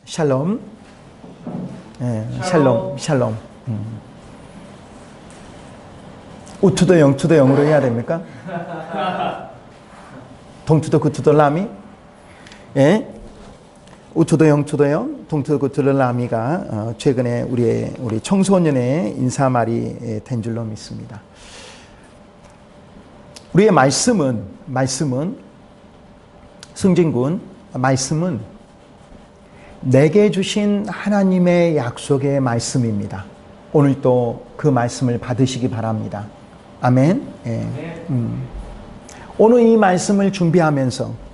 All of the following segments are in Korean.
샬롬. 예, 샬롬. 샬롬. 우투도 영투도 영으로 해야 됩니까? 동투도 구투도 라미. 예. 우투도 영투도 영, 동투도 구투도 라미가 최근에 우리 청소년의 인사말이 된 줄로 믿습니다. 우리의 말씀은 승진군, 말씀은 내게 주신 하나님의 약속의 말씀입니다. 오늘 또 그 말씀을 받으시기 바랍니다. 아멘. 예. 오늘 이 말씀을 준비하면서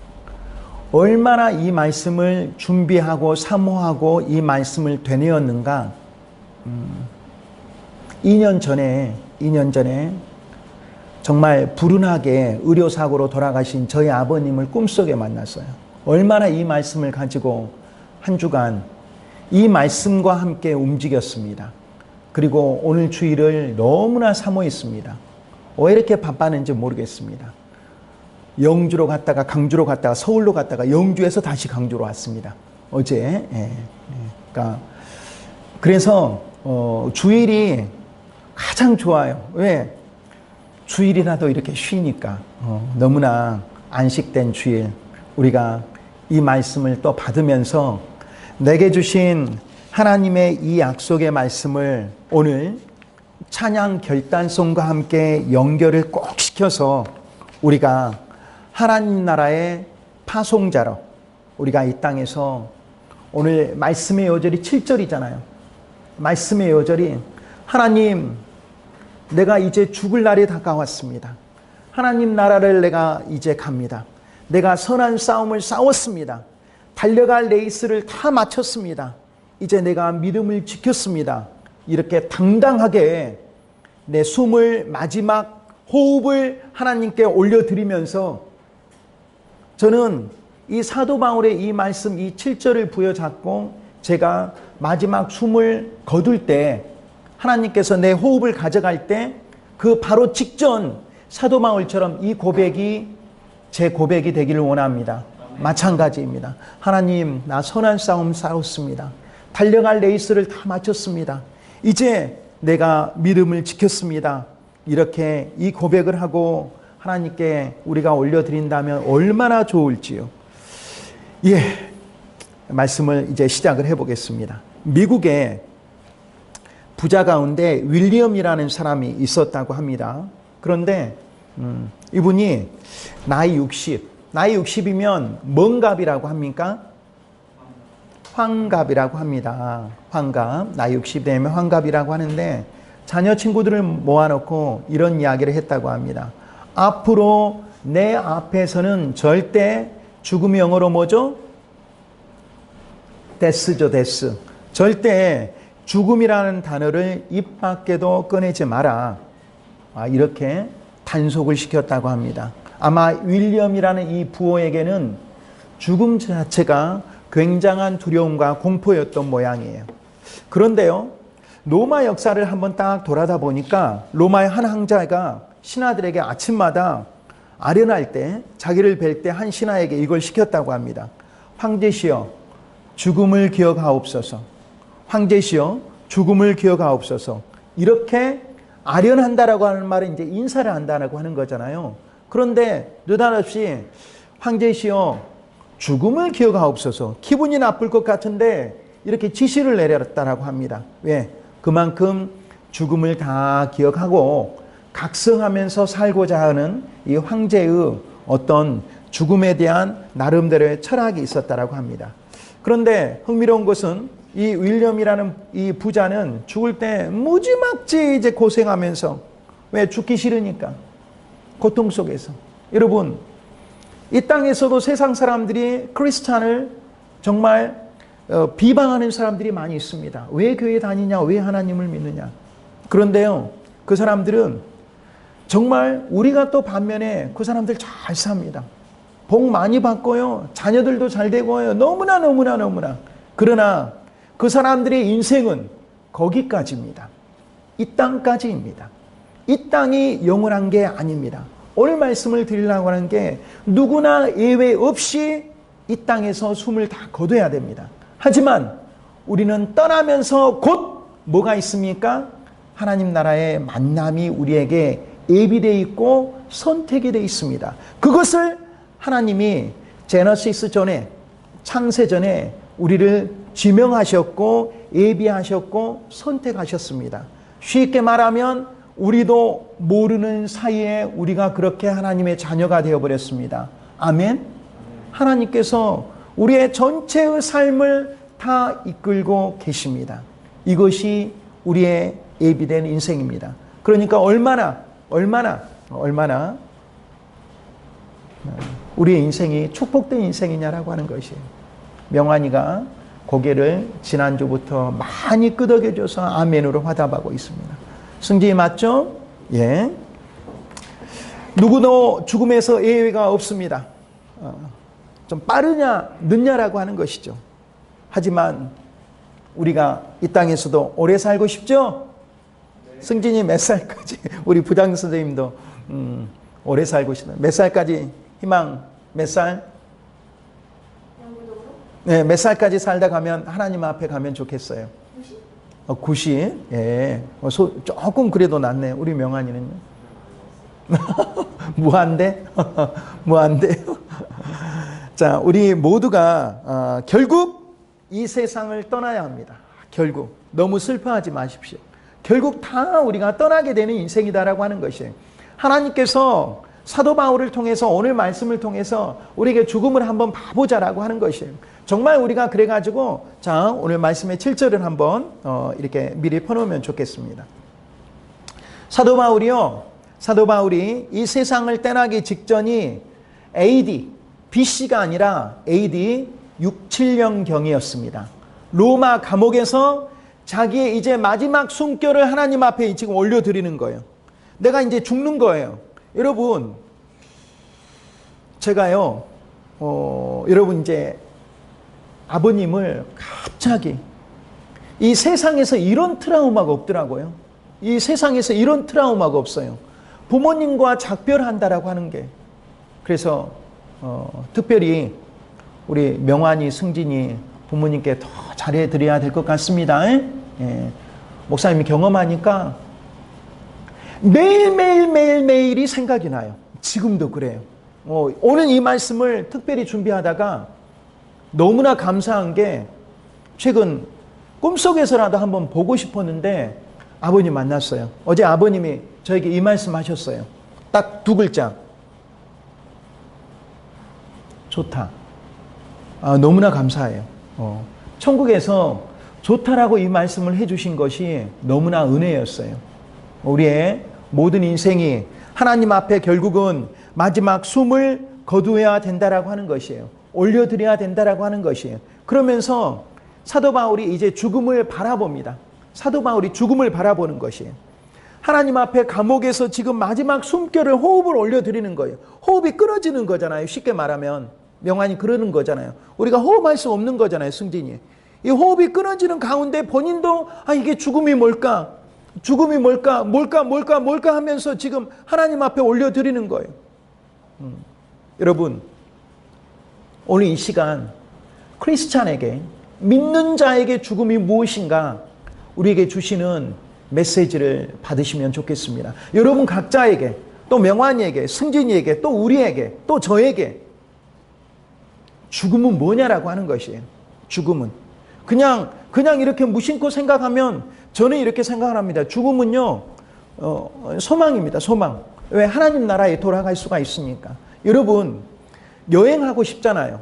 얼마나 이 말씀을 준비하고 사모하고 이 말씀을 되뇌었는가. 2년 전에 정말 불운하게 의료사고로 돌아가신 저희 아버님을 꿈속에 만났어요. 얼마나 이 말씀을 가지고 한 주간 이 말씀과 함께 움직였습니다. 그리고 오늘 주일을 너무나 사모했습니다. 왜 이렇게 바빴는지 모르겠습니다. 영주로 갔다가 강주로 갔다가 서울로 갔다가 영주에서 다시 강주로 왔습니다. 어제. 그러니까 그래서 주일이 가장 좋아요. 왜? 주일이라도 이렇게 쉬니까 너무나 안식된 주일 우리가 이 말씀을 또 받으면서 내게 주신 하나님의 이 약속의 말씀을 오늘 찬양 결단송과 함께 연결을 꼭 시켜서 우리가 하나님 나라의 파송자로 우리가 이 땅에서 오늘 말씀의 요절이 7절이잖아요. 말씀의 요절이 하나님 내가 이제 죽을 날이 다가왔습니다. 하나님 나라를 내가 이제 갑니다. 내가 선한 싸움을 싸웠습니다. 달려갈 레이스를 다 마쳤습니다. 이제 내가 믿음을 지켰습니다. 이렇게 당당하게 내 숨을 마지막 호흡을 하나님께 올려드리면서 저는 이 사도 바울의 이 말씀 이 7절을 부여잡고 제가 마지막 숨을 거둘 때 하나님께서 내 호흡을 가져갈 때 그 바로 직전 사도 바울처럼 이 고백이 제 고백이 되기를 원합니다. 마찬가지입니다. 하나님 나 선한 싸움 싸웠습니다. 달려갈 레이스를 다 마쳤습니다. 이제 내가 믿음을 지켰습니다. 이렇게 이 고백을 하고 하나님께 우리가 올려드린다면 얼마나 좋을지요. 예, 말씀을 이제 시작을 해보겠습니다. 미국에 부자 가운데 윌리엄이라는 사람이 있었다고 합니다. 그런데 이분이 나이 60이면 뭔갑이라고 합니까? 환갑이라고 합니다. 환갑. 나이 60 되면 환갑이라고 하는데 자녀 친구들을 모아놓고 이런 이야기를 했다고 합니다. 앞으로 내 앞에서는 절대 죽음이 영어로 뭐죠? 데스죠, 데스. 절대 죽음이라는 단어를 입 밖에도 꺼내지 마라. 이렇게 단속을 시켰다고 합니다. 아마 윌리엄이라는 이 부호에게는 죽음 자체가 굉장한 두려움과 공포였던 모양이에요. 그런데요, 로마 역사를 한번 딱 돌아다 보니까 로마의 한 황제가 신하들에게 아침마다 아련할 때 자기를 뵐 때 한 신하에게 이걸 시켰다고 합니다. 황제시여 죽음을 기억하옵소서. 황제시여 죽음을 기억하옵소서. 이렇게 아련한다라고 하는 말은 이제 인사를 한다라고 하는 거잖아요. 그런데 느닷없이 황제시여 죽음을 기억하옵소서. 기분이 나쁠 것 같은데 이렇게 지시를 내렸다라고 합니다. 왜? 그만큼 죽음을 다 기억하고 각성하면서 살고자 하는 이 황제의 어떤 죽음에 대한 나름대로의 철학이 있었다라고 합니다. 그런데 흥미로운 것은 이 윌리엄이라는 이 부자는 죽을 때 무지막지 이제 고생하면서 왜 죽기 싫으니까 고통 속에서 여러분 이 땅에서도 세상 사람들이 크리스찬을 정말 비방하는 사람들이 많이 있습니다. 왜 교회 다니냐? 왜 하나님을 믿느냐? 그런데요, 그 사람들은 정말 우리가 또 반면에 그 사람들 잘 삽니다. 복 많이 받고요. 자녀들도 잘 되고요. 너무나. 그러나 그 사람들의 인생은 거기까지입니다. 이 땅까지입니다. 이 땅이 영원한 게 아닙니다. 오늘 말씀을 드리려고 하는 게 누구나 예외 없이 이 땅에서 숨을 다 거둬야 됩니다. 하지만 우리는 떠나면서 곧 뭐가 있습니까? 하나님 나라의 만남이 우리에게 예비되어 있고 선택이 되어 있습니다. 그것을 하나님이 제너시스 전에, 창세 전에 우리를 지명하셨고 예비하셨고 선택하셨습니다. 쉽게 말하면 우리도 모르는 사이에 우리가 그렇게 하나님의 자녀가 되어버렸습니다. 아멘. 하나님께서 우리의 전체의 삶을 다 이끌고 계십니다. 이것이 우리의 예비된 인생입니다. 그러니까 얼마나 우리의 인생이 축복된 인생이냐라고 하는 것이에요. 명환이가 고개를 지난주부터 많이 끄덕여줘서 아멘으로 화답하고 있습니다. 승진이 맞죠? 예. 누구도 죽음에서 예외가 없습니다. 좀 빠르냐 늦냐라고 하는 것이죠. 하지만 우리가 이 땅에서도 오래 살고 싶죠? 승진이 몇 살까지? 우리 부장 선생님도 오래 살고 싶다. 몇 살까지 희망? 몇 살? 네, 몇 살까지 살다 가면 하나님 앞에 가면 좋겠어요? 90? 90? 예. 조금 그래도 낫네. 우리 명환이는요. 무한대? 무한대요? 자, 우리 모두가 결국 이 세상을 떠나야 합니다. 결국. 너무 슬퍼하지 마십시오. 결국 다 우리가 떠나게 되는 인생이다라고 하는 것이에요. 하나님께서 사도 바울을 통해서 오늘 말씀을 통해서 우리에게 죽음을 한번 봐보자라고 하는 것이에요. 정말 우리가 그래가지고 자, 오늘 말씀의 7절을 한번 이렇게 미리 펴놓으면 좋겠습니다. 사도 바울이 이 세상을 떠나기 직전이 AD, BC가 아니라 AD 6, 7년경이었습니다. 로마 감옥에서 자기의 이제 마지막 숨결을 하나님 앞에 지금 올려드리는 거예요. 내가 이제 죽는 거예요. 여러분, 제가요, 여러분 이제 아버님을 갑자기 이 세상에서 이런 트라우마가 없더라고요. 이 세상에서 이런 트라우마가 없어요. 부모님과 작별한다라고 하는 게. 그래서 특별히 우리 명환이, 승진이 부모님께 더 잘해드려야 될 것 같습니다. 예. 목사님이 경험하니까 매일이 생각이 나요. 지금도 그래요. 오늘 이 말씀을 특별히 준비하다가 너무나 감사한 게 최근 꿈속에서라도 한번 보고 싶었는데 아버님 만났어요. 어제 아버님이 저에게 이 말씀 하셨어요. 딱 두 글자. 좋다. 너무나 감사해요. 천국에서 좋다라고 이 말씀을 해주신 것이 너무나 은혜였어요. 우리의 모든 인생이 하나님 앞에 결국은 마지막 숨을 거두어야 된다라고 하는 것이에요. 올려드려야 된다라고 하는 것이에요. 그러면서 사도 바울이 이제 죽음을 바라봅니다. 사도 바울이 죽음을 바라보는 것이에요. 하나님 앞에 감옥에서 지금 마지막 숨결을 호흡을 올려드리는 거예요. 호흡이 끊어지는 거잖아요. 쉽게 말하면 명환이 그러는 거잖아요. 우리가 호흡할 수 없는 거잖아요. 승진이. 이 호흡이 끊어지는 가운데 본인도 이게 죽음이 뭘까? 죽음이 뭘까 하면서 지금 하나님 앞에 올려드리는 거예요. 여러분, 오늘 이 시간 크리스찬에게, 믿는 자에게 죽음이 무엇인가 우리에게 주시는 메시지를 받으시면 좋겠습니다. 여러분 각자에게, 또 명환이에게, 승진이에게, 또 우리에게, 또 저에게 죽음은 뭐냐라고 하는 것이에요. 죽음은 그냥 이렇게 무심코 생각하면 저는 이렇게 생각을 합니다. 죽음은요 소망입니다. 소망. 왜? 하나님 나라에 돌아갈 수가 있으니까. 여러분 여행하고 싶잖아요.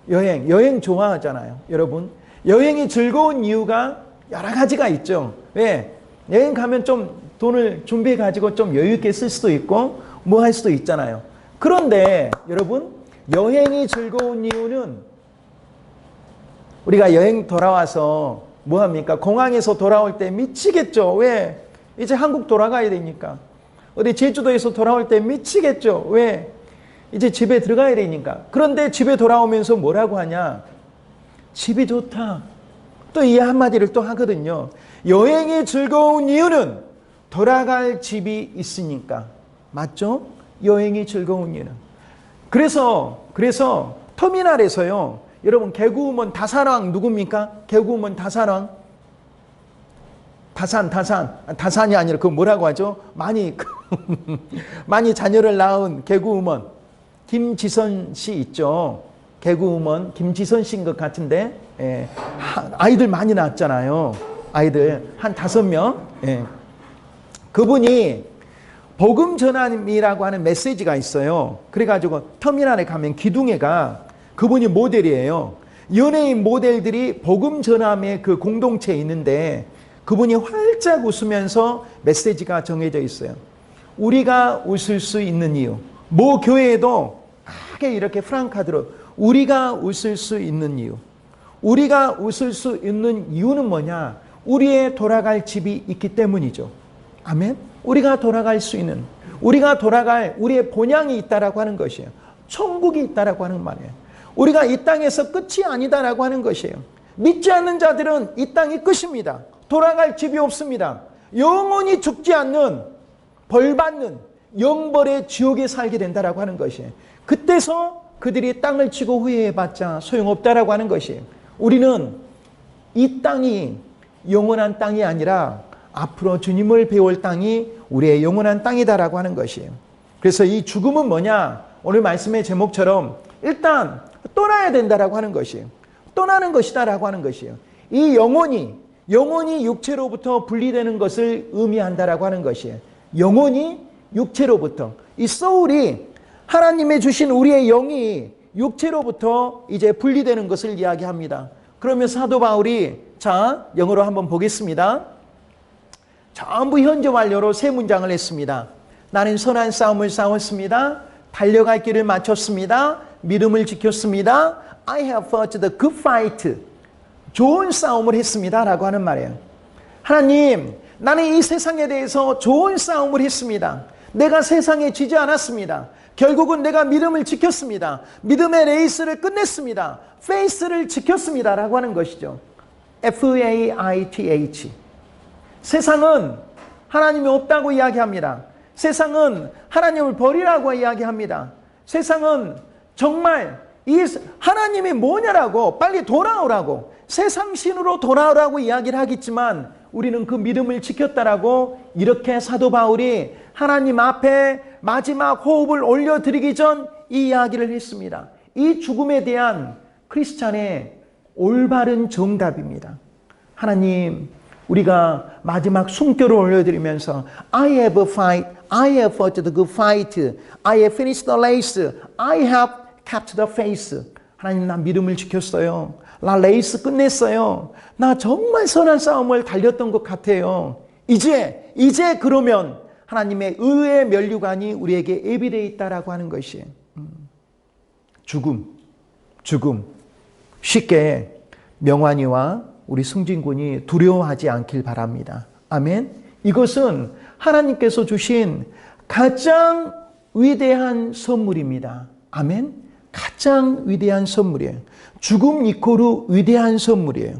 여행 좋아하잖아요. 여러분 여행이 즐거운 이유가 여러 가지가 있죠. 왜? 여행 가면 좀 돈을 준비해 가지고 좀 여유 있게 쓸 수도 있고 뭐 할 수도 있잖아요. 그런데 여러분 여행이 즐거운 이유는 우리가 여행 돌아와서 뭐 합니까? 공항에서 돌아올 때 미치겠죠. 왜? 이제 한국 돌아가야 되니까. 어디 제주도에서 돌아올 때 미치겠죠. 왜? 이제 집에 들어가야 되니까. 그런데 집에 돌아오면서 뭐라고 하냐? 집이 좋다. 또 이 한마디를 또 하거든요. 여행이 즐거운 이유는 돌아갈 집이 있으니까. 맞죠? 여행이 즐거운 이유는. 그래서 터미널에서요. 여러분 개구우먼 다산왕 누굽니까? 개구우먼 다산왕. 다산이 아니라 그 뭐라고 하죠? 많이 자녀를 낳은 개구우먼 김지선 씨 있죠. 개그우먼 김지선 씨인 것 같은데, 예, 아이들 많이 낳았잖아요. 아이들 한 5명. 예. 그분이 복음 전함이라고 하는 메시지가 있어요. 그래가지고 터미널에 가면 기둥에가 그분이 모델이에요. 연예인 모델들이 복음 전함의 그 공동체에 있는데 그분이 활짝 웃으면서 메시지가 정해져 있어요. 우리가 웃을 수 있는 이유. 모 교회에도 크게 이렇게 프랑카드로 우리가 웃을 수 있는 이유. 우리가 웃을 수 있는 이유는 뭐냐? 우리의 돌아갈 집이 있기 때문이죠. 아멘? 우리가 돌아갈 수 있는, 우리가 돌아갈 우리의 본향이 있다라고 하는 것이에요. 천국이 있다라고 하는 말이에요. 우리가 이 땅에서 끝이 아니다라고 하는 것이에요. 믿지 않는 자들은 이 땅이 끝입니다. 돌아갈 집이 없습니다. 영원히 죽지 않는 벌받는 영벌의 지옥에 살게 된다라고 하는 것이에요. 그때서 그들이 땅을 치고 후회해봤자 소용없다라고 하는 것이에요. 우리는 이 땅이 영원한 땅이 아니라 앞으로 주님을 배울 땅이 우리의 영원한 땅이다라고 하는 것이에요. 그래서 이 죽음은 뭐냐? 오늘 말씀의 제목처럼 일단 떠나야 된다라고 하는 것이에요. 떠나는 것이다라고 하는 것이에요. 이 영혼이 육체로부터 분리되는 것을 의미한다라고 하는 것이에요. 영혼이 육체로부터. 이 소울이 하나님의 주신 우리의 영이 육체로부터 이제 분리되는 것을 이야기합니다. 그러면 사도 바울이 자, 영어로 한번 보겠습니다. 전부 현재 완료로 3문장을 했습니다. 나는 선한 싸움을 싸웠습니다. 달려갈 길을 마쳤습니다. 믿음을 지켰습니다. I have fought the good fight. 좋은 싸움을 했습니다. 라고 하는 말이에요. 하나님, 나는 이 세상에 대해서 좋은 싸움을 했습니다. 내가 세상에 지지 않았습니다. 결국은 내가 믿음을 지켰습니다. 믿음의 레이스를 끝냈습니다. 페이스를 지켰습니다. 라고 하는 것이죠. F-A-I-T-H. 세상은 하나님이 없다고 이야기합니다. 세상은 하나님을 버리라고 이야기합니다. 세상은 정말 이 하나님이 뭐냐라고 빨리 돌아오라고 세상 신으로 돌아오라고 이야기를 하겠지만 우리는 그 믿음을 지켰다라고 이렇게 사도 바울이 하나님 앞에 마지막 호흡을 올려드리기 전 이 이야기를 했습니다. 이 죽음에 대한 크리스찬의 올바른 정답입니다. 하나님, 우리가 마지막 숨결을 올려드리면서 I have fought the good fight. I have finished the race. I have kept the faith. 하나님, 나 믿음을 지켰어요. 나 레이스 끝냈어요. 나 정말 선한 싸움을 달렸던 것 같아요. 이제 그러면 하나님의 의의 면류관이 우리에게 예비되어 있다라고 하는 것이에요. 죽음. 쉽게 명환이와 우리 승진군이 두려워하지 않길 바랍니다. 아멘. 이것은 하나님께서 주신 가장 위대한 선물입니다. 아멘. 가장 위대한 선물이에요. 죽음 이코르 위대한 선물이에요.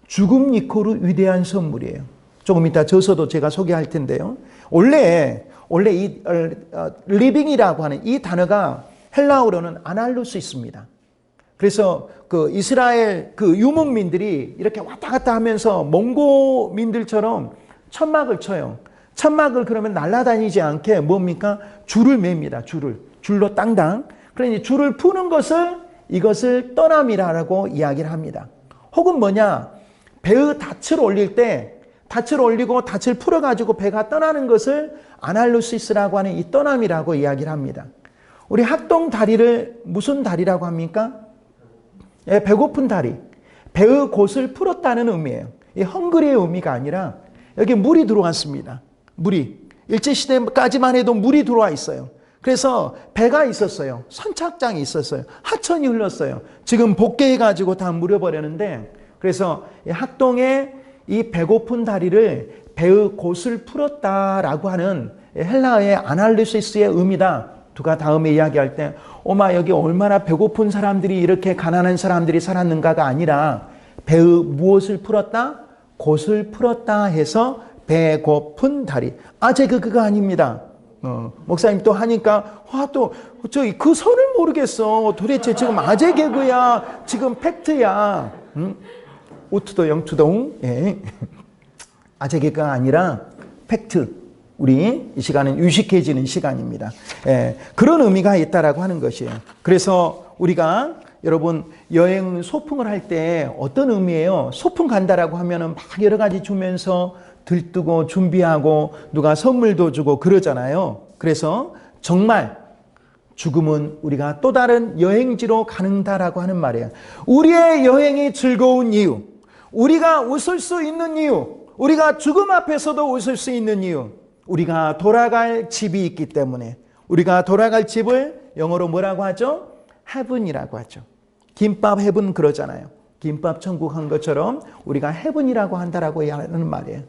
죽음 이코르 위대한 선물이에요. 조금 이따 저서도 제가 소개할 텐데요. 원래 이 리빙이라고 하는 이 단어가 헬라어로는 아날루스 있습니다. 그래서 그 이스라엘 그 유목민들이 이렇게 왔다 갔다 하면서 몽고민들처럼 천막을 쳐요. 천막을 그러면 날아다니지 않게 뭡니까? 줄을 맵니다. 줄로 땅당. 그러니 줄을 푸는 이것을 떠남이라고 이야기를 합니다. 혹은 뭐냐? 배의 닻을 올릴 때 닻을 올리고 닻을 풀어가지고 배가 떠나는 것을 아날루시스라고 하는 이 떠남이라고 이야기를 합니다. 우리 학동 다리를 무슨 다리라고 합니까? 예, 배고픈 다리. 배의 곳을 풀었다는 의미예요. 이 헝그리의 의미가 아니라 여기 물이 들어왔습니다. 물이. 일제시대까지만 해도 물이 들어와 있어요. 그래서 배가 있었어요. 선착장이 있었어요. 하천이 흘렀어요. 지금 복개해가지고 다 물어버렸는데 그래서 학동의 이 배고픈 다리를 배의 곳을 풀었다라고 하는 헬라어의 아날리시스의 의미다. 누가 다음에 이야기할 때 오마 여기 얼마나 배고픈 사람들이 이렇게 가난한 사람들이 살았는가가 아니라 배의 무엇을 풀었다? 곳을 풀었다 해서 배고픈 다리. 그거 아닙니다. 목사님 또 하니까 또 저기 그 선을 모르겠어. 도대체 지금 아재 개그야, 지금 팩트야. 우투도 영투동. 예. 아재 개그가 아니라 팩트. 우리 이 시간은 유식해지는 시간입니다. 예. 그런 의미가 있다라고 하는 것이에요. 그래서 우리가 여러분 여행 소풍을 할 때 어떤 의미예요? 소풍 간다라고 하면은 막 여러 가지 주면서 들뜨고 준비하고 누가 선물도 주고 그러잖아요. 그래서 정말 죽음은 우리가 또 다른 여행지로 가는다라고 하는 말이에요. 우리의 여행이 즐거운 이유, 우리가 웃을 수 있는 이유, 우리가 죽음 앞에서도 웃을 수 있는 이유, 우리가 돌아갈 집이 있기 때문에. 우리가 돌아갈 집을 영어로 뭐라고 하죠? heaven이라고 하죠. 김밥 heaven 그러잖아요. 김밥 천국 한 것처럼 우리가 heaven이라고 한다라고 하는 말이에요.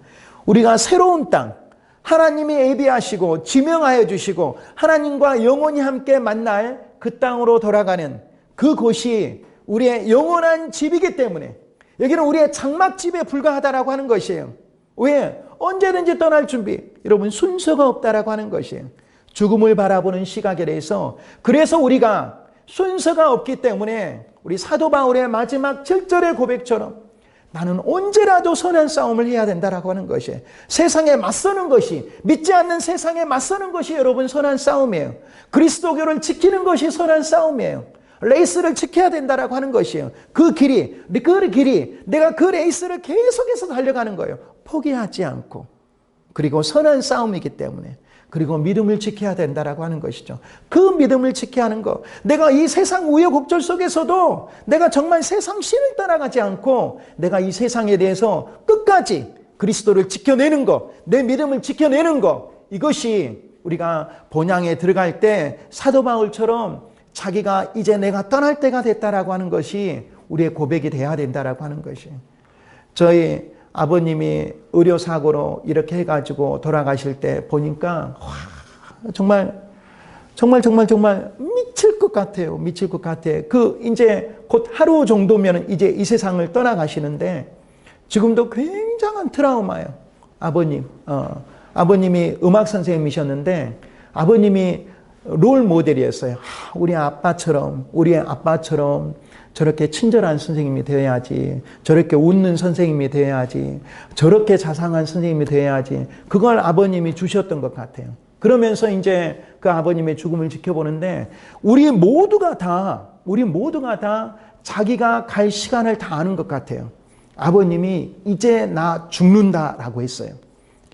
우리가 새로운 땅, 하나님이 예비하시고 지명하여 주시고 하나님과 영원히 함께 만날 그 땅으로 돌아가는 그곳이 우리의 영원한 집이기 때문에 여기는 우리의 장막집에 불과하다라고 하는 것이에요. 왜? 언제든지 떠날 준비. 여러분 순서가 없다라고 하는 것이에요. 죽음을 바라보는 시각에 대해서 그래서 우리가 순서가 없기 때문에 우리 사도 바울의 마지막 7절의 고백처럼 나는 언제라도 선한 싸움을 해야 된다라고 하는 것이에요. 세상에 맞서는 것이, 믿지 않는 세상에 맞서는 것이 여러분 선한 싸움이에요. 그리스도교를 지키는 것이 선한 싸움이에요. 레이스를 지켜야 된다라고 하는 것이에요. 그 길이 내가 그 레이스를 계속해서 달려가는 거예요. 포기하지 않고. 그리고 선한 싸움이기 때문에. 그리고 믿음을 지켜야 된다라고 하는 것이죠. 그 믿음을 지켜야 하는 것. 내가 이 세상 우여곡절 속에서도 내가 정말 세상 신을 따라가지 않고 내가 이 세상에 대해서 끝까지 그리스도를 지켜내는 것, 내 믿음을 지켜내는 것, 이것이 우리가 본향에 들어갈 때 사도 바울처럼 자기가 이제 내가 떠날 때가 됐다라고 하는 것이 우리의 고백이 돼야 된다라고 하는 것이. 저희 아버님이 의료사고로 이렇게 해가지고 돌아가실 때 보니까 정말 미칠 것 같아요. 미칠 것 같아. 이제 곧 하루 정도면 이제 이 세상을 떠나가시는데 지금도 굉장한 트라우마예요. 아버님이 음악 선생님이셨는데 아버님이 롤 모델이었어요. 우리의 아빠처럼 저렇게 친절한 선생님이 되어야지, 저렇게 웃는 선생님이 되어야지, 저렇게 자상한 선생님이 되어야지, 그걸 아버님이 주셨던 것 같아요. 그러면서 이제 그 아버님의 죽음을 지켜보는데 우리 모두가 다 자기가 갈 시간을 다 아는 것 같아요. 아버님이 이제 나 죽는다라고 했어요.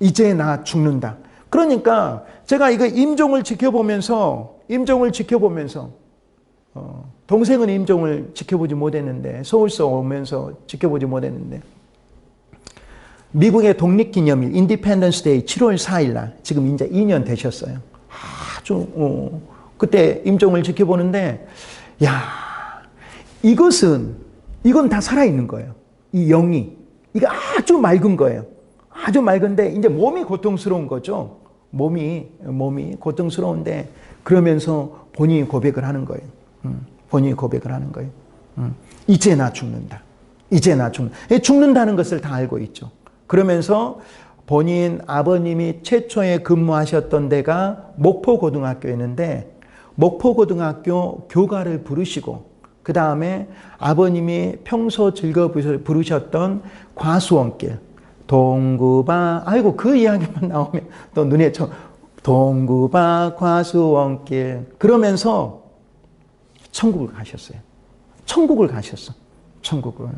이제 나 죽는다. 그러니까 제가 이거 임종을 지켜보면서 동생은 임종을 지켜보지 못했는데 서울서 오면서 지켜보지 못했는데 미국의 독립기념일 인디펜던스 데이 7월 4일 날 지금 이제 2년 되셨어요. 아주 그때 임종을 지켜보는데 이건 다 살아있는 거예요. 이 영이 이거 아주 맑은 거예요. 아주 맑은데 이제 몸이 고통스러운 거죠. 몸이 고통스러운데 그러면서 본인이 고백을 하는 거예요. 이제 나 죽는다. 죽는다는 것을 다 알고 있죠. 그러면서 본인 아버님이 최초에 근무하셨던 데가 목포고등학교였는데 목포고등학교 교가를 부르시고 그 다음에 아버님이 평소 즐겨 부르셨던 과수원길 동구바 그 이야기만 나오면 또 눈에 동구바 과수원길 그러면서 천국을 가셨어요. 천국을.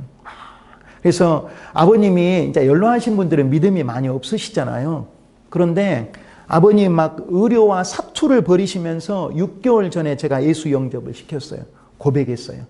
그래서 아버님이 이제 연로하신 분들은 믿음이 많이 없으시잖아요. 그런데 아버님 막 의료와 사투를 벌이시면서 6개월 전에 제가 예수 영접을 시켰어요. 고백했어요.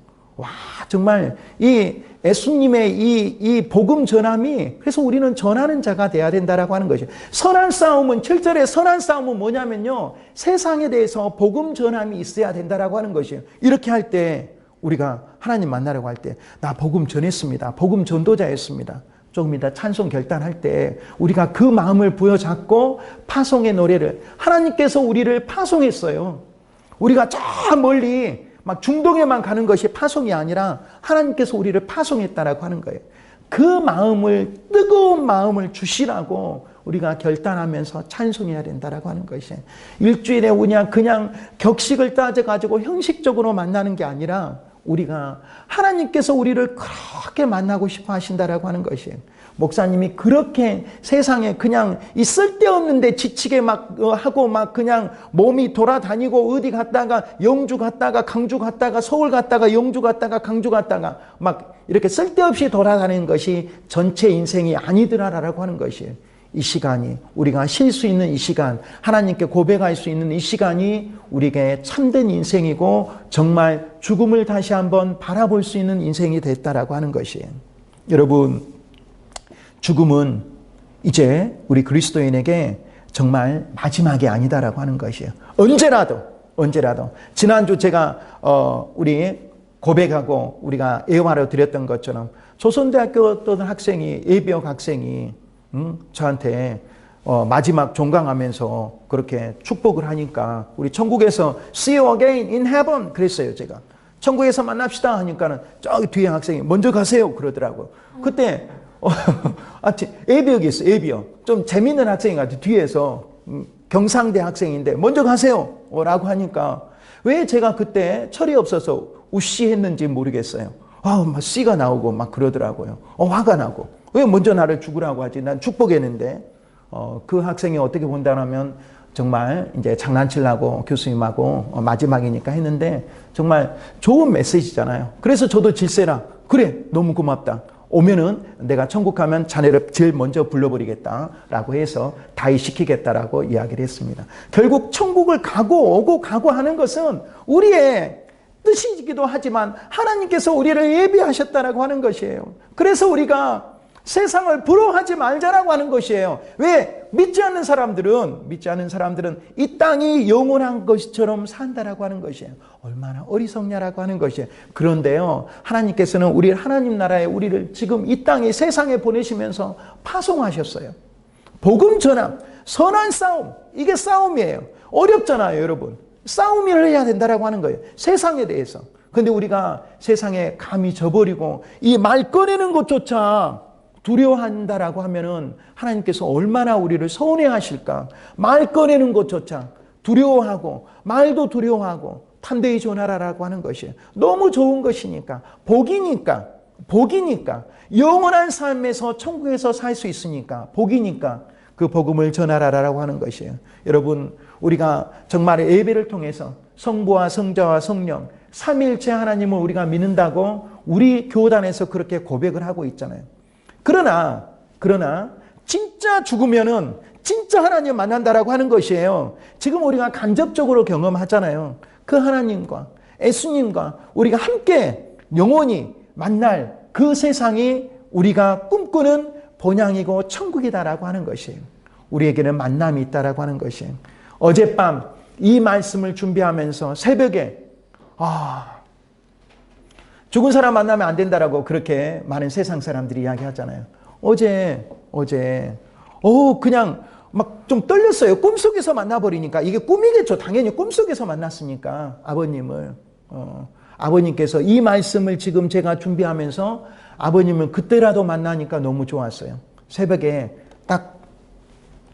정말 이 예수님의 이 복음 전함이 그래서 우리는 전하는 자가 돼야 된다라고 하는 것이에요. 선한 싸움은 7절에 선한 싸움은 뭐냐면요. 세상에 대해서 복음 전함이 있어야 된다라고 하는 것이에요. 이렇게 할 때 우리가 하나님 만나려고 할 때 나 복음 전했습니다. 복음 전도자였습니다. 조금 이따 찬송 결단할 때 우리가 그 마음을 부여잡고 파송의 노래를 하나님께서 우리를 파송했어요. 우리가 저 멀리 막 중동에만 가는 것이 파송이 아니라 하나님께서 우리를 파송했다라고 하는 거예요. 그 마음을 뜨거운 마음을 주시라고 우리가 결단하면서 찬송해야 된다라고 하는 것이에요. 일주일에 그냥 격식을 따져가지고 형식적으로 만나는 게 아니라 우리가 하나님께서 우리를 그렇게 만나고 싶어 하신다라고 하는 것이에요. 목사님이 그렇게 세상에 그냥 이 쓸데없는데 지치게 막 하고 막 그냥 몸이 돌아다니고 어디 갔다가 영주 갔다가 강주 갔다가 서울 갔다가 영주 갔다가 강주 갔다가 막 이렇게 쓸데없이 돌아다니는 것이 전체 인생이 아니더라라고 하는 것이에요. 이 시간이 우리가 쉴 수 있는 이 시간, 하나님께 고백할 수 있는 이 시간이 우리에게 참된 인생이고 정말 죽음을 다시 한번 바라볼 수 있는 인생이 됐다라고 하는 것이에요. 여러분, 죽음은 이제 우리 그리스도인에게 정말 마지막이 아니다라고 하는 것이에요. 언제라도 지난주 제가 우리 고백하고 우리가 예화로 드렸던 것처럼 조선대학교 어떤 학생이 예비역 학생이 저한테 마지막 종강하면서 그렇게 축복을 하니까 우리 천국에서 See you again in heaven 그랬어요. 제가 천국에서 만납시다 하니까는 저기 뒤에 학생이 먼저 가세요 그러더라고요. 그때 예비역이 있어요. 예비역. 좀 재밌는 학생이 같아요. 뒤에서 경상대 학생인데 먼저 가세요 라고 하니까 왜 제가 그때 철이 없어서 우시했는지 모르겠어요. 막 씨가 나오고 막 그러더라고요. 화가 나고 왜 먼저 나를 죽으라고 하지? 난 축복했는데 그 학생이 어떻게 본다면 정말 이제 장난치려고 교수님하고 마지막이니까 했는데 정말 좋은 메시지잖아요. 그래서 저도 질세라 그래 너무 고맙다. 오면은 내가 천국 가면 자네를 제일 먼저 불러버리겠다라고 해서 다이시키겠다라고 이야기를 했습니다. 결국 천국을 가고 하는 것은 우리의 뜻이기도 하지만 하나님께서 우리를 예비하셨다라고 하는 것이에요. 그래서 우리가 세상을 부러워하지 말자라고 하는 것이에요. 왜? 믿지 않는 사람들은 이 땅이 영원한 것처럼 산다라고 하는 것이에요. 얼마나 어리석냐라고 하는 것이에요. 그런데요, 하나님께서는 하나님 나라에 우리를 지금 이 땅에 세상에 보내시면서 파송하셨어요. 복음 전함, 선한 싸움, 이게 싸움이에요. 어렵잖아요, 여러분. 싸움을 해야 된다라고 하는 거예요. 세상에 대해서. 근데 우리가 세상에 감히 져버리고 이 말 꺼내는 것조차 두려워한다라고 하면은 하나님께서 얼마나 우리를 서운해 하실까. 말 꺼내는 것조차 두려워하고 말도 두려워하고 담대히 전하라라고 하는 것이에요. 너무 좋은 것이니까 복이니까 영원한 삶에서 천국에서 살 수 있으니까 복이니까 그 복음을 전하라라고 하는 것이에요. 여러분 우리가 정말 예배를 통해서 성부와 성자와 성령 삼위일체 하나님을 우리가 믿는다고 우리 교단에서 그렇게 고백을 하고 있잖아요. 그러나 진짜 죽으면은 진짜 하나님 만난다라고 하는 것이에요. 지금 우리가 간접적으로 경험하잖아요. 그 하나님과 예수님과 우리가 함께 영원히 만날 그 세상이 우리가 꿈꾸는 본향이고 천국이다라고 하는 것이에요. 우리에게는 만남이 있다라고 하는 것이에요. 어젯밤 이 말씀을 준비하면서 새벽에 죽은 사람 만나면 안 된다라고 그렇게 많은 세상 사람들이 이야기하잖아요. 어제 그냥 막 좀 떨렸어요. 꿈속에서 만나버리니까. 이게 꿈이겠죠. 당연히 꿈속에서 만났으니까 아버님을. 아버님께서 이 말씀을 지금 제가 준비하면서 아버님을 그때라도 만나니까 너무 좋았어요. 새벽에 딱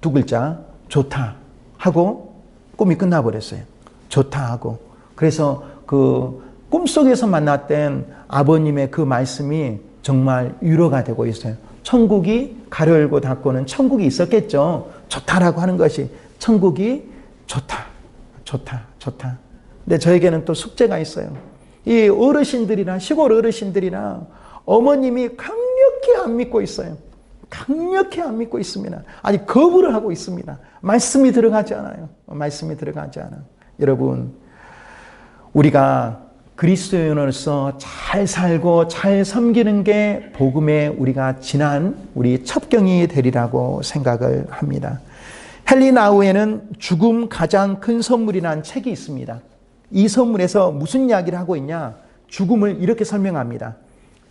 두 글자 좋다 하고 꿈이 끝나버렸어요. 좋다 하고. 그래서 그 꿈속에서 만났던 아버님의 그 말씀이 정말 위로가 되고 있어요. 천국이 가로 열고 닫고는 천국이 있었겠죠. 좋다라고 하는 것이 천국이 좋다. 근데 저에게는 또 숙제가 있어요. 이 어르신들이나 시골 어르신들이나 어머님이 강력히 안 믿고 있어요. 강력히 안 믿고 있습니다. 아니 거부를 하고 있습니다. 말씀이 들어가지 않아요. 여러분 우리가 그리스도인으로서 잘 살고 잘 섬기는 게 복음의 우리가 지난 우리 첩경이 되리라고 생각을 합니다. 헨리 나우에는 죽음 가장 큰 선물이라는 책이 있습니다. 이 선물에서 무슨 이야기를 하고 있냐? 죽음을 이렇게 설명합니다.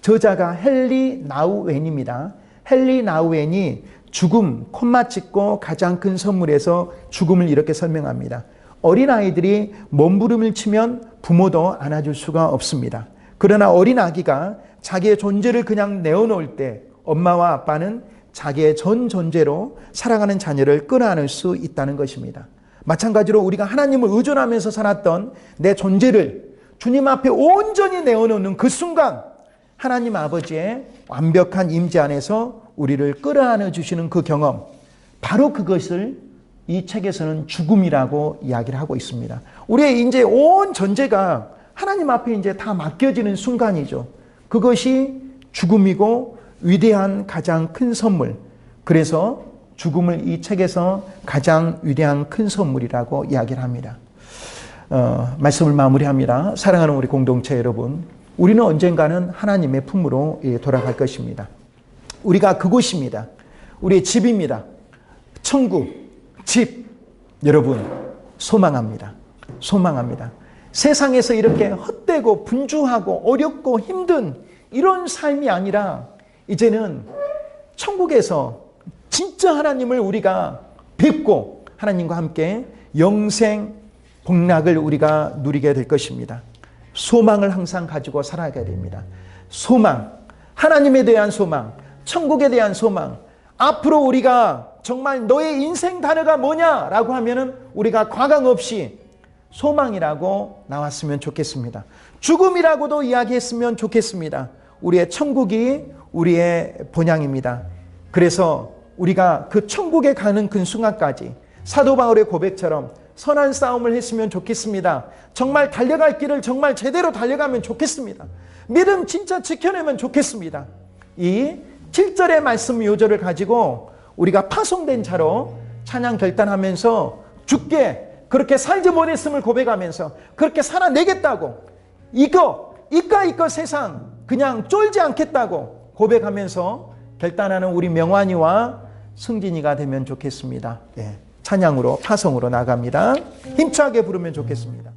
저자가 헨리 나우엔입니다. 헨리 나우엔이 죽음, 콤마 찍고 가장 큰 선물에서 죽음을 이렇게 설명합니다. 어린아이들이 몸부림을 치면 부모도 안아줄 수가 없습니다. 그러나 어린아기가 자기의 존재를 그냥 내어놓을 때 엄마와 아빠는 자기의 전 존재로 살아가는 자녀를 끌어안을 수 있다는 것입니다. 마찬가지로 우리가 하나님을 의존하면서 살았던 내 존재를 주님 앞에 온전히 내어놓는 그 순간 하나님 아버지의 완벽한 임재 안에서 우리를 끌어안아 주시는 그 경험, 바로 그것을 이 책에서는 죽음이라고 이야기를 하고 있습니다. 우리의 이제 온 전제가 하나님 앞에 이제 다 맡겨지는 순간이죠. 그것이 죽음이고 위대한 가장 큰 선물. 그래서 죽음을 이 책에서 가장 위대한 큰 선물이라고 이야기를 합니다. 말씀을 마무리합니다. 사랑하는 우리 공동체 여러분, 우리는 언젠가는 하나님의 품으로 돌아갈 것입니다. 우리가 그곳입니다. 우리의 집입니다. 천국, 집, 여러분 소망합니다. 소망합니다. 세상에서 이렇게 헛되고 분주하고 어렵고 힘든 이런 삶이 아니라 이제는 천국에서 진짜 하나님을 우리가 뵙고 하나님과 함께 영생 복락을 우리가 누리게 될 것입니다. 소망을 항상 가지고 살아가야 됩니다. 소망, 하나님에 대한 소망, 천국에 대한 소망. 앞으로 우리가 정말 너의 인생 단어가 뭐냐라고 하면은 우리가 과감 없이 소망이라고 나왔으면 좋겠습니다. 죽음이라고도 이야기했으면 좋겠습니다. 우리의 천국이 우리의 본향입니다. 그래서 우리가 그 천국에 가는 그 순간까지 사도 바울의 고백처럼 선한 싸움을 했으면 좋겠습니다. 정말 달려갈 길을 정말 제대로 달려가면 좋겠습니다. 믿음 진짜 지켜내면 좋겠습니다. 이 7절의 말씀 요절을 가지고 우리가 파송된 자로 찬양 결단하면서 죽게 그렇게 살지 못했음을 고백하면서 그렇게 살아내겠다고 이거 세상 그냥 쫄지 않겠다고 고백하면서 결단하는 우리 명환이와 승진이가 되면 좋겠습니다. 찬양으로 파송으로 나갑니다. 힘차게 부르면 좋겠습니다.